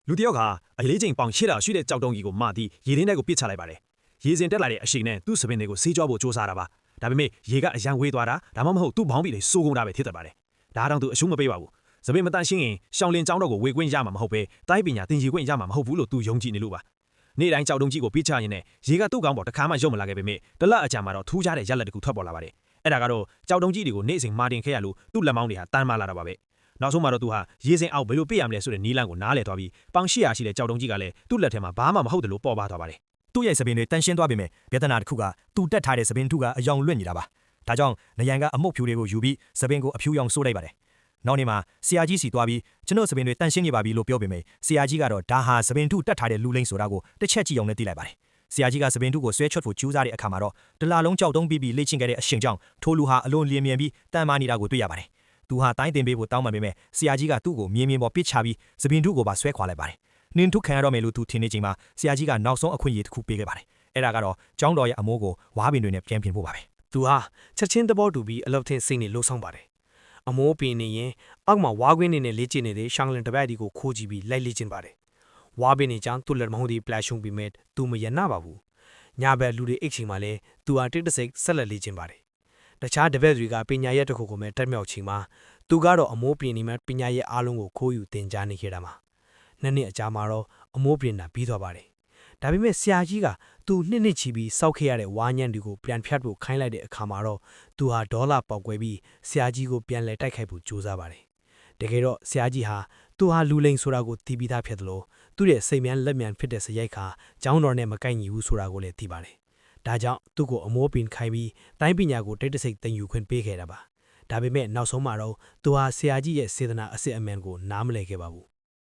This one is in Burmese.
လူတယောက်ကအေးလေးချိန်ပေါင်ရှစ်တာရှိတဲ့ကြောက်တုံးကြီးကိုမှပြီးရေရင်းထဲကိုပစ်ချလိုက်ပါတယ်ရေစင်တက်လာတဲ့အရှိန်နဲ့သူ့စပင်းတွေကိုဆေးကြောဖို့စူးစမ်းတာပါဒါပေမဲ့ရေကအရန်ဝေးသွားတာဒါမှမဟုတ်သူ့ဘောင်းပီတွေစိုးကုန်တာပဲဖြစ်တတ်ပါတယ်ဒါတောင်သူအရှုံးမပေးပါဘူးစပင်းမတန်ရှင်းရင်ရှောင်းလင်းကျောင်းတော့ကိုဝေခွင့်ရမှာမဟုတ်ပဲတိုင်းပညာသင်ယူခွင့်ရမှာမဟုတ်ဘူးလို့သူယုံကြည်နေလို့ပါနေ့တိုင်းကြောက်တုံးကြီးကိုပစ်ချရင်းနဲ့ရေကသူ့ကောင်းပေါ်တစ်ခါမှရုပ်မလာခဲ့ပေမဲ့တလက်အကြာမှာတော့ထူးခြားတဲ့ရက်လက်တစ်ခုထွက်ပေါ်လာပါတယ်အဲ့ဒါကတော့ကြောက်တုံးကြီးတွေကိုနေ့စဉ်မာတင်ခဲ့ရလို့သူ့လက်မောင်းတွေဟာတန်းမလာတာပါပဲနောက်ဆုံးမှာတော့သူဟာရေစင်အောက်ဘယ်လိုပြရမလဲဆိုတဲ့နီးလန်းကိုနားလည်သွားပြီးပေါင်800ရှိတဲ့ကြောက်တုံးကြီးကလည်းသူ့လက်ထဲမှာဘာမှမဟုတ်တယ်လို့ပေါ်ပါသွားပါတယ်သူ့ရဲ့စပင်းတွေတန်ရှင်းသွားပေမဲ့ပြဿနာတစ်ခုကသူ့တက်ထားတဲ့စပင်းထုကအယောင်လွတ်နေတာပါဒါကြောင့်နယံကအမုတ်ဖြူတွေကိုယူပြီးစပင်းကိုအဖြူရောင်ဆိုးလိုက်ပါတယ်နောက်နေ့မှာဆရာကြီးစီသွားပြီးကျွန်တော်စပင်းတွေတန်ရှင်းနေပါပြီလို့ပြောပေမဲ့ဆရာကြီးကတော့ဒါဟာစပင်းထုတက်ထားတဲ့လူလိမ့်ဆိုတာကိုတစ်ချက်ကြည့်အောင်နဲ့သိလိုက်ပါတယ်ဆရာကြီးကစပင်းထုကိုဆွဲချွတ်ဖို့ကြိုးစားတဲ့အခါမှာတော့တလာလုံးကြောက်တုံးပြီးလေ့ကျင့်ခဲ့တဲ့အရှင်ကြောင့်ထိုလူဟာအလွန်လျင်မြန်ပြီးတန်မာနေတာကိုတွေ့ရပါတယ်သူဟာတိုင်းတင်ပေးဖို့တောင်းပန်ပေမဲ့ဆရာကြီးကသူ့ကိုမြင်းပေါ်ပစ်ချပြီးစပင်းထုကိုပါဆွဲခွာလိုက်ပါတယ်နင်ထုခံရတော့မယ်လို့သူထင်နေချိန်မှာဆရာကြီးကနောက်ဆုံးအခွင့်အရေးတစ်ခုပေးခဲ့ပါတယ်အဲ့ဒါကတော့ကျောင်းတော်ရဲ့အမိုးကိုဝါးပင်တွေနဲ့ပြန်ပြင်ဖို့ပါပဲသူဟာချက်ချင်းသဘောတူပြီးအလောက်ထင်စိတ်နဲ့လှုပ်ဆောင်ပါတယ်အမိုးပင်နေရင်အောက်မှာဝါးကွင်းနေနဲ့လေ့ကျင့်နေတဲ့ရှောင်းလင်တပတ်ဒီကိုခိုးကြည့်ပြီးလိုက်လေ့ကျင့်ပါတယ်ဝါးပင်နေကြောင့်သူ့လက်မောင်းဒီပလက်ရှုံပြီးမဲ့သူမရနာပါဘူးညဘက်လူတွေအိတ်ချိန်မှာလဲသူဟာတိတ်တဆိတ်ဆက်လက်လေ့ကျင့်ပါတယ်တခြားတပည့်တွေကပညာရက်တစ်ခုကိုပဲတက်မြောက်ချိန်မှာသူကတော့အမိုးပင်နေမှာပညာရက်အားလုံးကိုခိုးယူသင်ကြားနေခဲ့တာမှာနှစ်အကြာမှာတော့အမိုးပင်တာပြီးသွားပါတယ်ဒါပေမဲ့ဆရာကြီးကသူနှစ်ချီပြီးစောက်ခဲ့ရတဲ့ဝါညံ့တွေကိုပြန်ဖြတ်ဖို့ခိုင်းလိုက်တဲ့အခါမှာတော့သူဟာဒေါ်လာပေါက်ကွဲပြီးဆရာကြီးကိုပြန်လဲတိုက်ခိုက်ဖို့ကြိုးစားပါတယ်တကယ်တော့ဆရာကြီးဟာသူဟာလူလိန်ဆိုတာကိုသိပြီးသားဖြစ်တယ်လို့သူ့ရဲ့စိတ်မြန်လက်မြန်ဖြစ်တဲ့စရိုက်ခါကျောင်းတော်နဲ့မကိုက်ညီဘူးဆိုတာကိုလည်းသိပါတယ်ဒါကြောင့်သူ့ကိုအမိုးပင်ခိုင်းပြီးတိုင်းပညာကိုတိတ်တဆိတ်သင်ယူခွင့်ပေးခဲ့တာပါဒါပေမဲ့နောက်ဆုံးမှာတော့သူဟာဆရာကြီးရဲ့စေတနာအစစ်အမှန်ကိုနားမလည်ခဲ့ပါဘူး